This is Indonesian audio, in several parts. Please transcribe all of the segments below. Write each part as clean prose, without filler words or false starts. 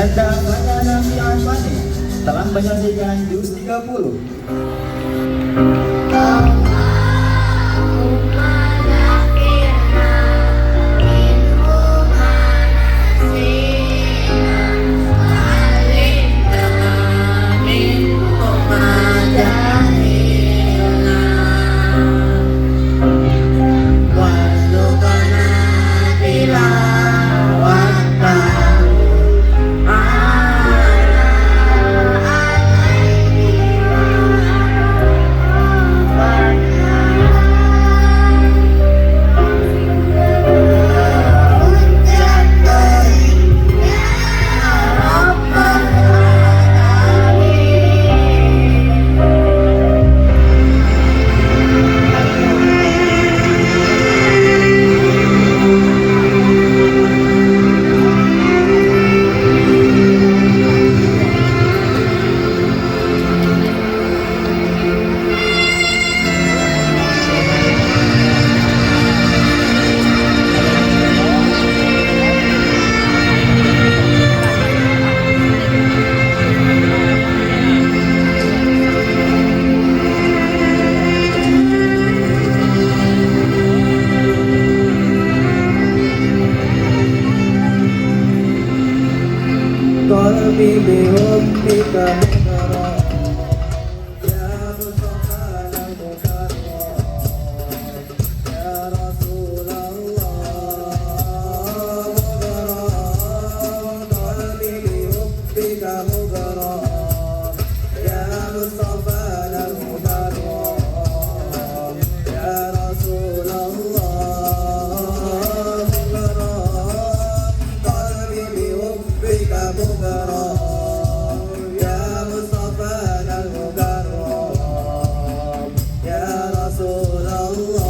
Ananda Fanyana Fi'afani telah menyampaikan juz 30. Qalbi bihubbika mukarram, ya Mustafa al-Mukarram, ya Rasulullah mukarram. Qalbi bihubbika mukarram, ya Mustafa al-Mukarram, ya Rasulullah mukarram. Qalbi bihubbika mukarram, ya Mustafa al-Mukarram, ya Rasulullah mukarram.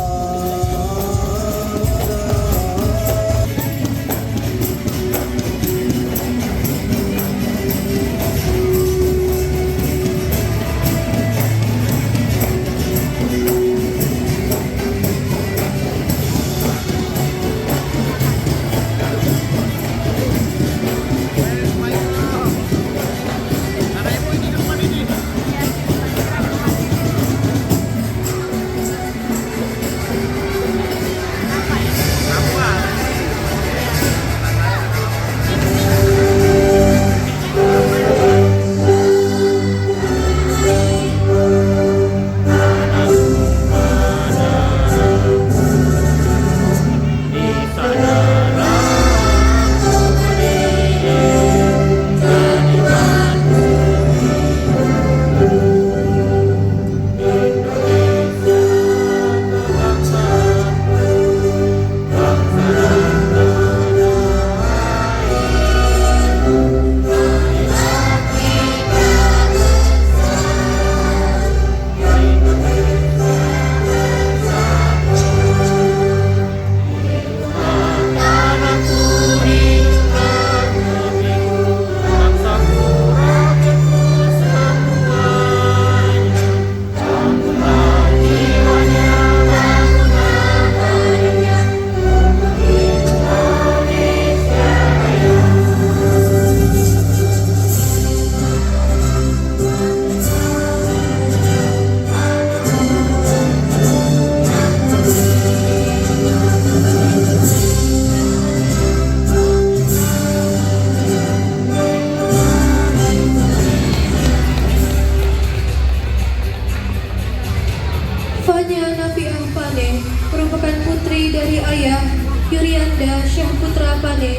Fanyana Fi'afani merupakan putri dari ayah Yurianda Syah Putra Pane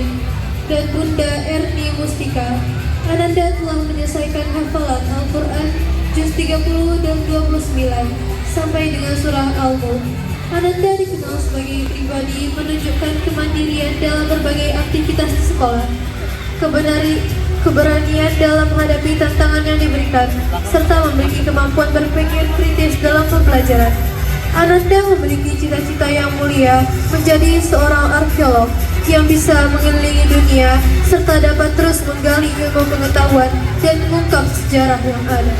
dan Bunda Erni Mustika. Ananda telah menyelesaikan hafalan Al-Quran juz 30 dan 29 sampai dengan surah Al-Mulk. Ananda dikenal sebagai pribadi menunjukkan kemandirian dalam berbagai aktivitas di sekolah, keberanian dalam menghadapi tantangan yang diberikan, serta memiliki kemampuan berpikir kritis dalam pembelajaran. Ananda memiliki cita-cita yang mulia menjadi seorang arkeolog yang bisa mengelilingi dunia serta dapat terus menggali ilmu pengetahuan dan mengungkap sejarah yang ada.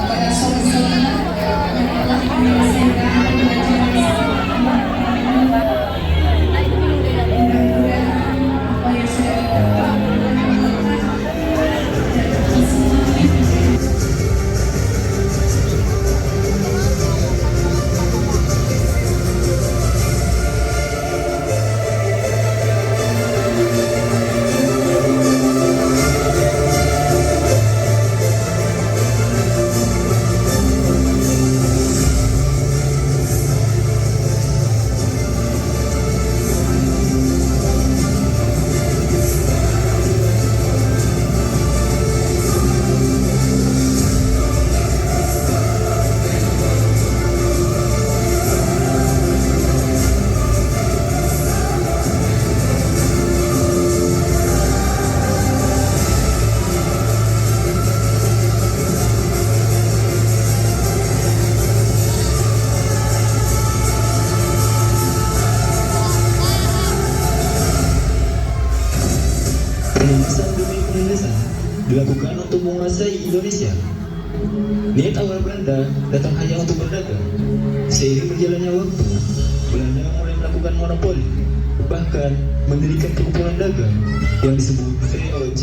kepada saudara-saudara yang telah menyelesaikan pelajaran mudah-mudahan apa yang sudah didapat bermanfaat dan kita semua Penindasan demi penindasan dilakukan untuk menguasai Indonesia. Niat awal Belanda datang hanya untuk berdagang. Seiring berjalannya waktu, Belanda mulai melakukan monopoli, bahkan mendirikan perkumpulan dagang yang disebut VOC.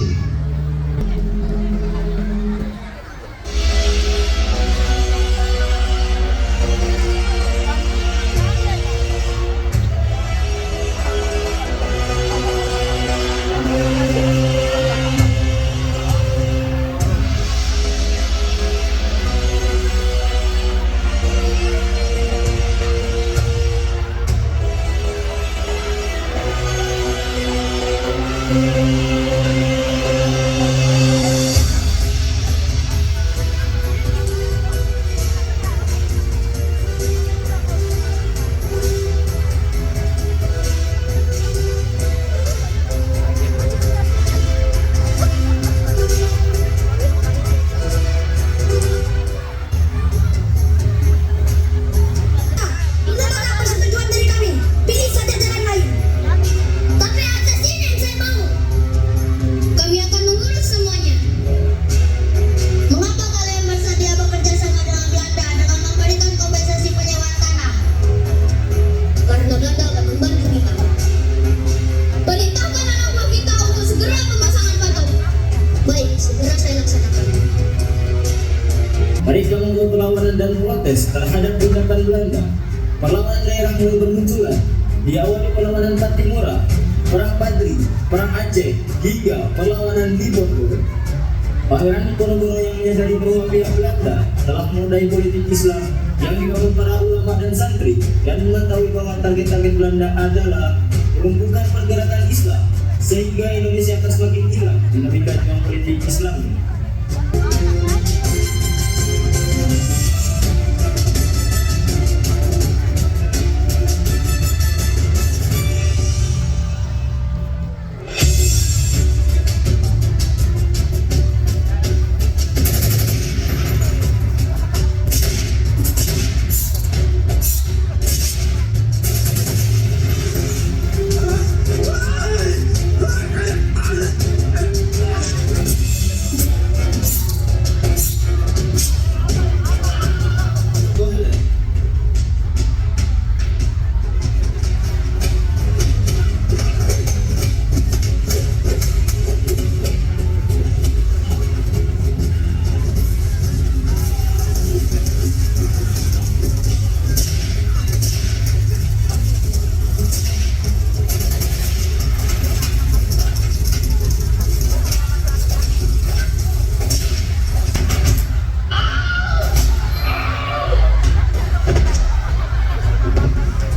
Mereka membuat perlawanan dan protes terhadap tindakan Belanda. Perlawanan daerah mulai bermunculan, diawali perlawanan Patimura, Perang Padri, Perang Aceh, hingga perlawanan di Bogor. Pangeran Diponegoro yang menyadari bahwa pihak Belanda telah menodai politik Islam yang dibangun para ulama dan santri, dan mengetahui bahwa target-target Belanda adalah melumpuhkan pergerakan Islam, sehingga Indonesia akan semakin hilang dinamika geopolitik Islam.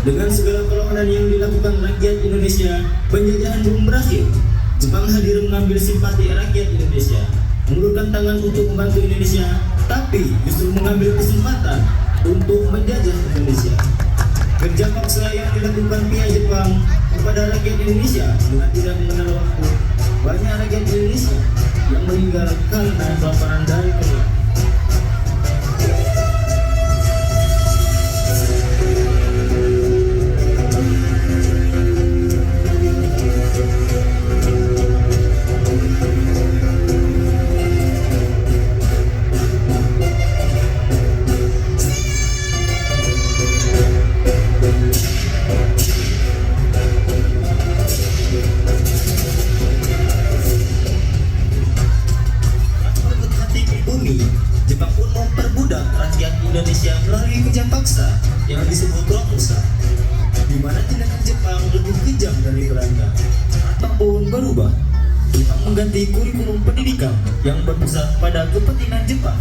Dengan segala perlawanan yang dilakukan rakyat Indonesia, penjajahan belum berakhir. Jepang hadir mengambil simpati rakyat Indonesia, mengulurkan tangan untuk membantu Indonesia, tapi justru mengambil kesempatan untuk menjajah Indonesia. Kerja paksa yang dilakukan pihak Jepang kepada rakyat Indonesia dengan tidak mengenal waktu. Banyak rakyat Indonesia yang meninggal karena kelaparan dan keluar. mereformasi kurikulum pendidikan yang berpusat pada kepentingan Jepang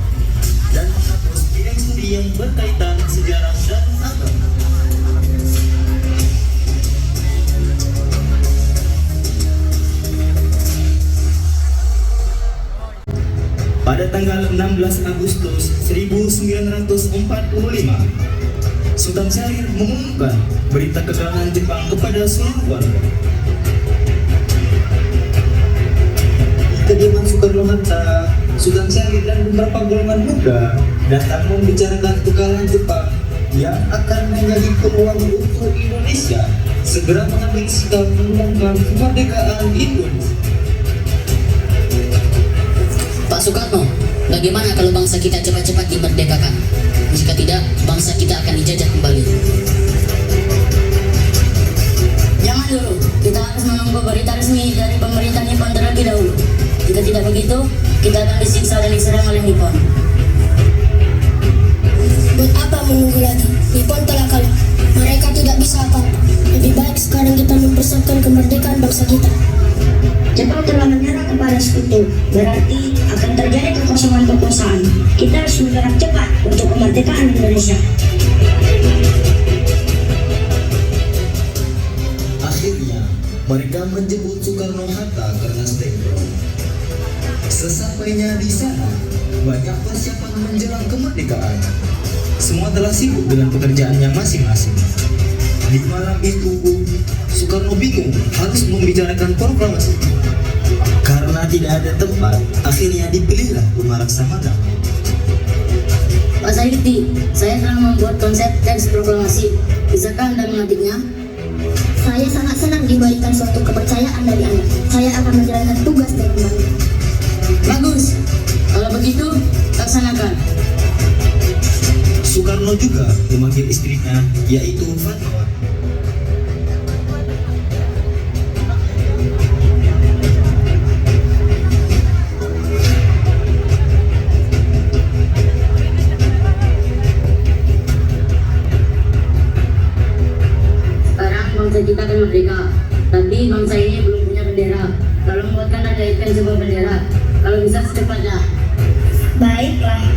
dan menghapus bidang studi yang berkaitan sejarah dan agama. Pada tanggal 16 Agustus 1945, Sultan Syahrir mengumumkan berita kedatangan Jepang kepada seluruh warga. Di kediaman Soekarno-Hatta, Sultan Syahrir dan beberapa golongan muda datang membicarakan kekalahan Jepang yang akan menjadi peluang untuk Indonesia segera mengambil sikap mengumumkan kemerdekaan Indonesia. Pak Soekarno, bagaimana kalau bangsa kita cepat-cepat dimerdekakan? Jika tidak, bangsa kita akan dijajah kembali. Jangan dulu, kita harus menunggu berita resmi dari pemerintah Nippon terlebih dahulu. Jika tidak begitu, kita akan disiksa dan diserang oleh Nippon. Buat apa menunggu lagi? Nippon telah kalah. Mereka tidak bisa apa-apa. Lebih baik sekarang kita mempersiapkan kemerdekaan bangsa kita. Jepang telah menyerang kepada sekutu, berarti akan terjadi kekosongan kekuasaan. Kita harus bergerak cepat untuk kemerdekaan Indonesia. Akhirnya, mereka menjemput Soekarno-Hatta karena stempel. Sesampainya di sana, banyak persiapan menjelang kemerdekaan. Semua telah sibuk dengan pekerjaannya masing-masing. Di malam itu, Soekarno bingung harus membicarakan proklamasi. Karena tidak ada tempat, akhirnya dipilihlah Rumah Laksamana. Pak Sayuti, saya telah membuat konsep teks proklamasi. Bisakah Anda mengetiknya? Saya sangat senang diberikan suatu kepercayaan dari Anda. Saya akan menjalankan tugas dengan baik. Bagus. Kalau begitu, laksanakan. Soekarno juga memanggil istrinya, yaitu Fatmawati. Bangsa kita akan merdeka, tapi bangsa ini belum punya bendera. Kalau membuatkan Anda ikan sebuah bendera, kalau bisa secepatnya. Baiklah.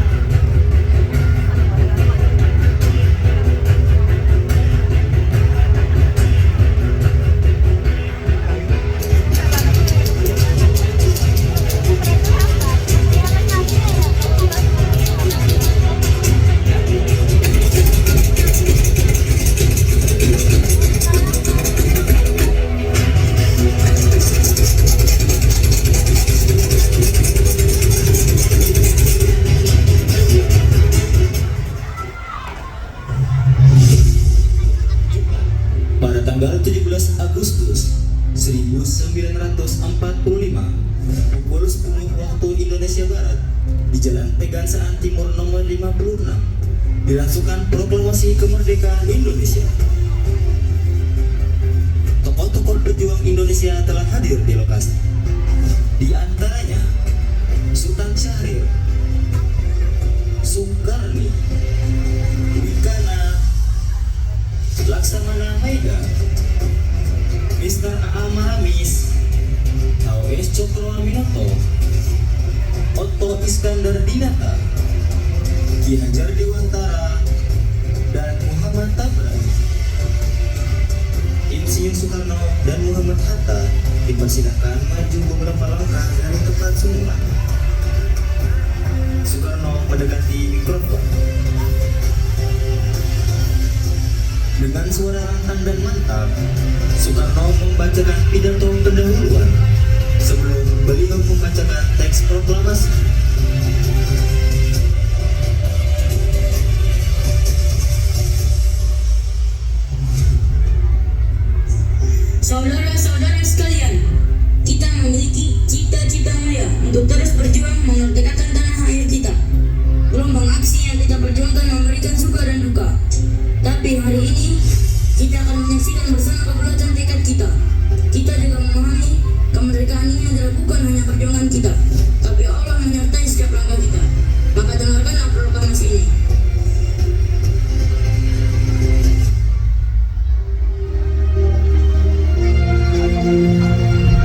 Pada tanggal 17 Agustus 1945, pukul 10 waktu Indonesia Barat, di Jalan Pegangsaan Timur nomor 56, dilangsungkan proklamasi kemerdekaan Indonesia. Tokoh-tokoh pejuang Indonesia telah hadir di lokasi. Di antaranya Sultan Syahrir, Soekarni, Wikana, Laksamana Maeda, Mr. A. Maramis, A.W.S. Cokroaminoto, Otto Iskandar Dinata, Ki Hajar Dewantara, dan Muhammad Tabrani. Insinyur Soekarno dan Muhammad Hatta dipersilakan maju beberapa langkah dari tempat semula. Soekarno mendekati mikrofon. Dengan suara lantang dan mantap, Soekarno membacakan pidato pendahuluan sebelum beliau membacakan teks proklamasi. Saudara-saudara sekalian, kita memiliki cita-cita mulia untuk terus berjuang memerdekakan tanah air kita. Gelombang aksi yang kita perjuangkan memberikan suka dan duka. Tapi hari ini, kita akan menyaksikan bersama kebulatan tekad kita. Kita juga memahami kemerdekaan ini adalah bukan hanya perjuangan kita, tapi Allah menyertai setiap langkah kita. Maka dengarkanlah proklamasi ini.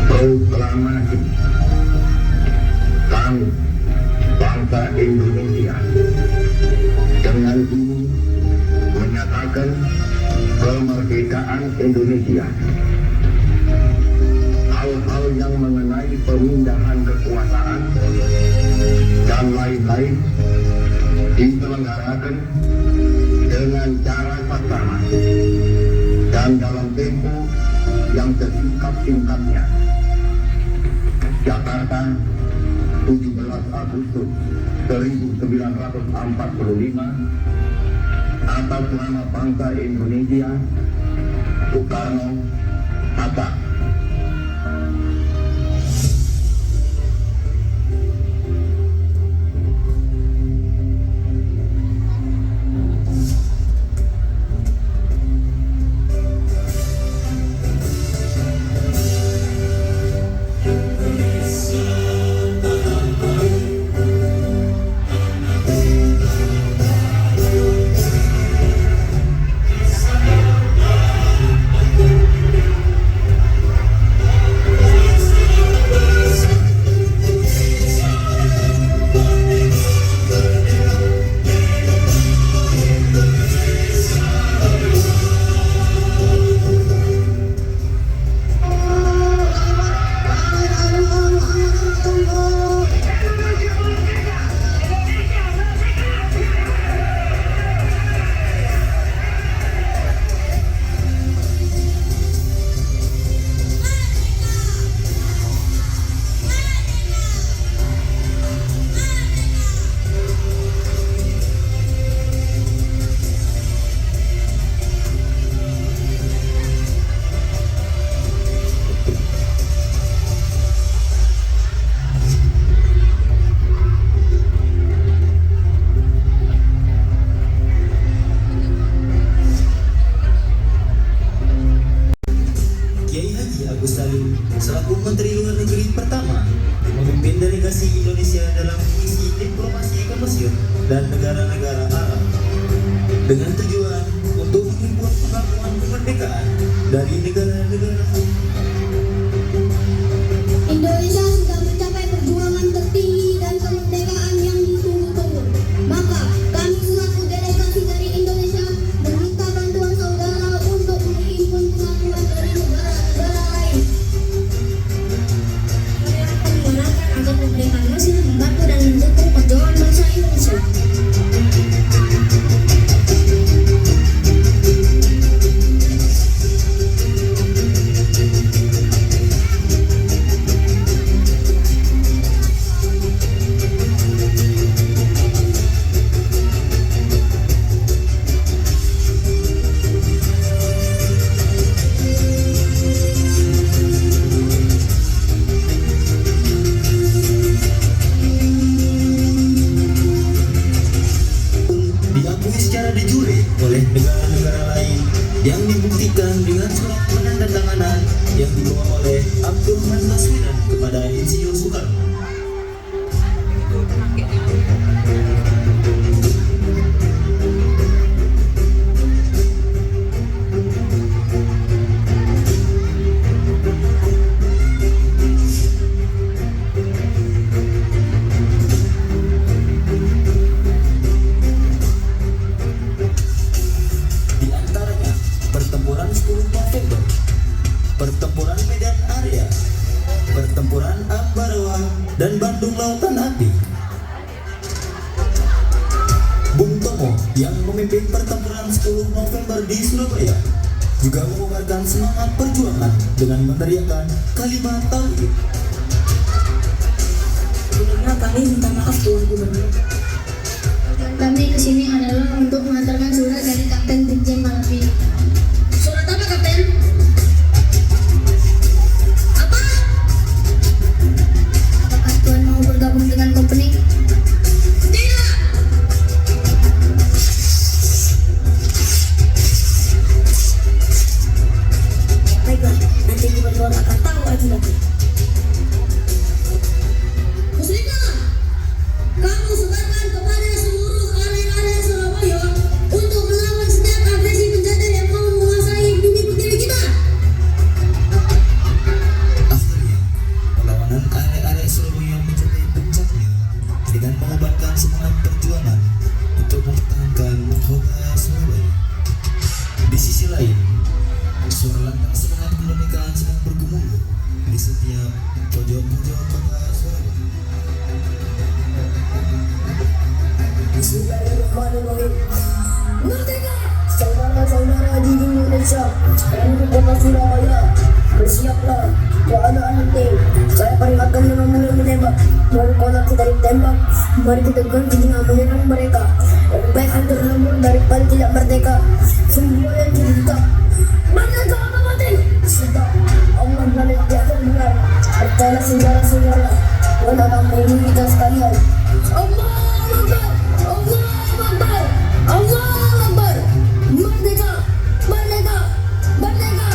Proklamasi Kami, bangsa Indonesia, dengan ini menyatakan kemerdekaan Indonesia. Hal-hal yang mengenai pemindahan kekuasaan dan lain-lain diselenggarakan dengan cara saksama dan dalam tempo yang sesingkat-singkatnya. Jakarta, 17 Agustus 1945, atas nama bangsa Indonesia, Soekarno Hatta. selaku Menteri Luar Negeri pertama memimpin delegasi Indonesia dalam misi diplomasi ke Mesir dan negara-negara Arab dengan tujuan untuk menghimpun pengakuan kemerdekaan dari negara-negara Indonesia sudah mencapai perjuangan tertinggi dan kemerdekaan yang ditunggu-tunggu. Maka kami selaku delegasi dari Indonesia meminta bantuan saudara untuk menghimpun pengakuan dari negara-negara lain. Kami akan menggunakan agar kemerdekaan Mesir membantu dan mendukung perjuangan bangsa Indonesia. diakui secara de jure oleh negara-negara lain yang dibuktikan dengan surat penandatanganan yang dibawa oleh Abdurrahman Baswedan kepada Insinyur Soekarno. Pertempuran 10 November, pertempuran Medan Area, pertempuran Ambarawa, dan Bandung Lautan Api. Bung Tomo yang memimpin pertempuran 10 November di Surabaya juga mengubarkan semangat perjuangan dengan meneriakkan kalimat tauhid. Sebelumnya kami minta maaf Tuan Gubernur. Kami kesini adalah untuk mengantarkan surat dari Kapten Brigjen Malapi. Surat apa, Kapten? Apa? Apakah Tuan mau bergabung dengan company? Tidak! Baiklah, nanti Gubernur akan tahu akibatnya. Muslimah, kamu sebarkan kepada seluruh area-area Surabaya untuk melawan setiap agresi penjajah yang mau Di sisi lain, suara lantang semangat kemerdekaan sedang bergemuruh di setiap pojok-pojok kota Surabaya. Bismillahirrahmanirrahim. Merdeka! Saudara-saudara di Indonesia dan di kota Surabaya, bersiaplah ya anak-anak tim. Saya peringatkan dengan mulai menembak. Mari konak kita ditembak. Mari kita ganti dengan menyerang mereka. Lebih baik hancur lembur daripada tidak merdeka. Semua yang kita merdeka apa mati? Sudah Allah melalui akan benar. Percayalah saudara-saudara, Allah akan melindungi kita sekalian. Allah Akbar, Allah Akbar, Allah Akbar. Merdeka, merdeka, merdeka.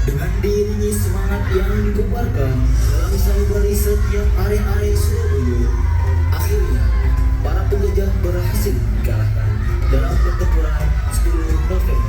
Dengan diiringi semangat yang dikobarkan dalam sanubari setiap area-area Surabaya, akhirnya para penjajah berhasil dikalahkan dalam pertempuran 10 November.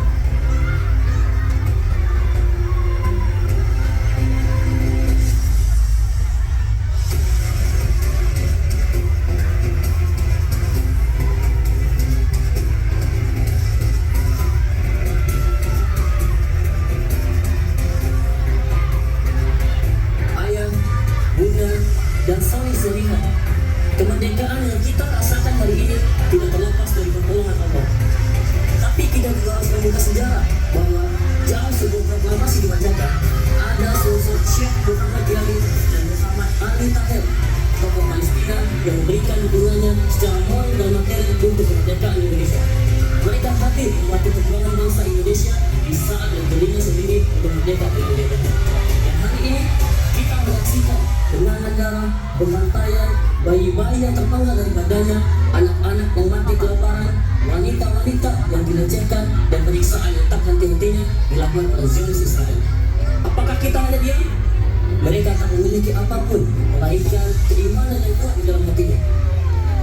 Ayah, bunda, dan saling selihat, kemerdekaan yang kita rasakan hari ini tidak terlepas dari pertolongan Allah. Tapi kita juga harus membuka sejarah bahwa jauh sebelum proklamasi dibacakan, ada sosok Syekh Muhammad Yali dan Muhammad Ali Tahir, tokoh Palestina yang memberikan dukungannya secara moral dan materi untuk kemerdekaan Indonesia. Mereka hadir membantu perjuangan bangsa Indonesia di saat yang dirinya sendiri untuk merdeka dari Indonesia. Dan hari ini kita menyaksikan genangan darah, pembantaian, bayi-bayi yang terpenggal dari badannya, anak-anak yang mati kelaparan, wanita-wanita yang dilecehkan, dan penyiksaan yang tak henti-hentinya dilakukan oleh Zionis Israel. Apakah kita hanya diam? Mereka tak memiliki apapun melainkan keimanan yang kuat di dalam hatinya.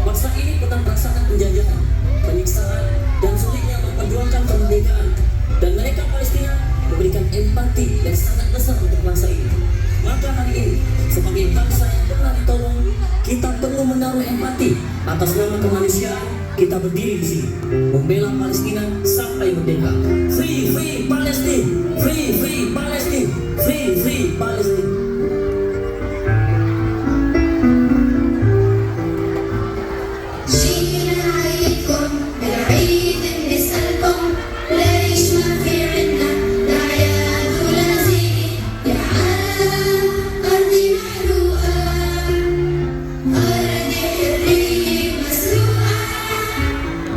Bangsa ini pernah merasakan penjajahan, penyiksaan, dan sulitnya memperjuangkan kemerdekaan. Dan mereka Palestina memberikan empati yang sangat besar untuk bangsa ini. Maka hari ini, sebagai bangsa yang pernah ditolong, kita perlu menaruh empati atas nama kemanusiaan. Kita berdiri di sini, membela Palestina sampai merdeka. Free, free Palestine, free, free Palestine, free, free Palestine. جينا نعيدكم بالعيد بنسألكم ليش ما في عنا الأعياد ولا زين يا عالم أرضي محروقة أرضي حرية مسروقة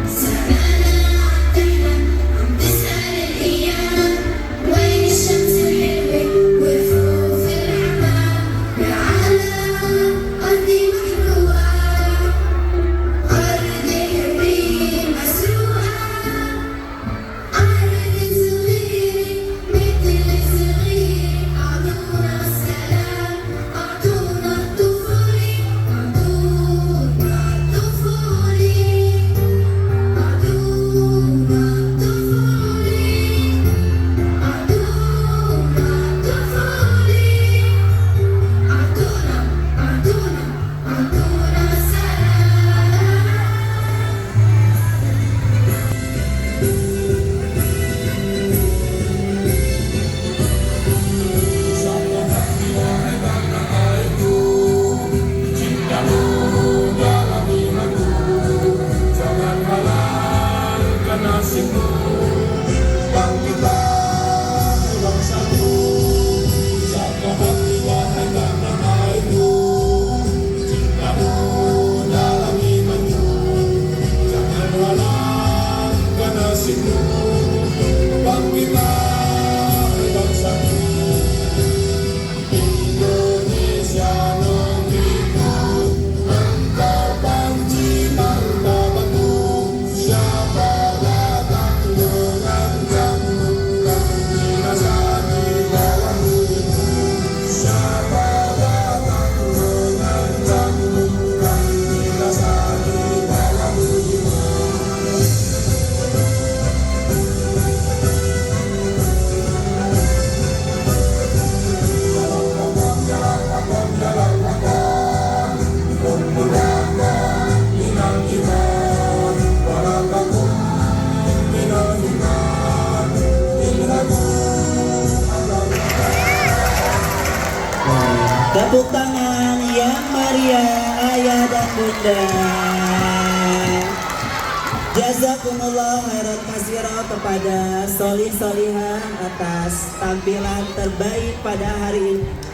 سمعنا عم تحلم عم تسأل الأيام وين الشمس الحلوة ورفوف الحمام يا عالم أرضي محروقة أرض حرية مسروقة Bunda. Jazakumullah khairan katsira kepada solih solihah atas tampilan terbaik pada hari ini.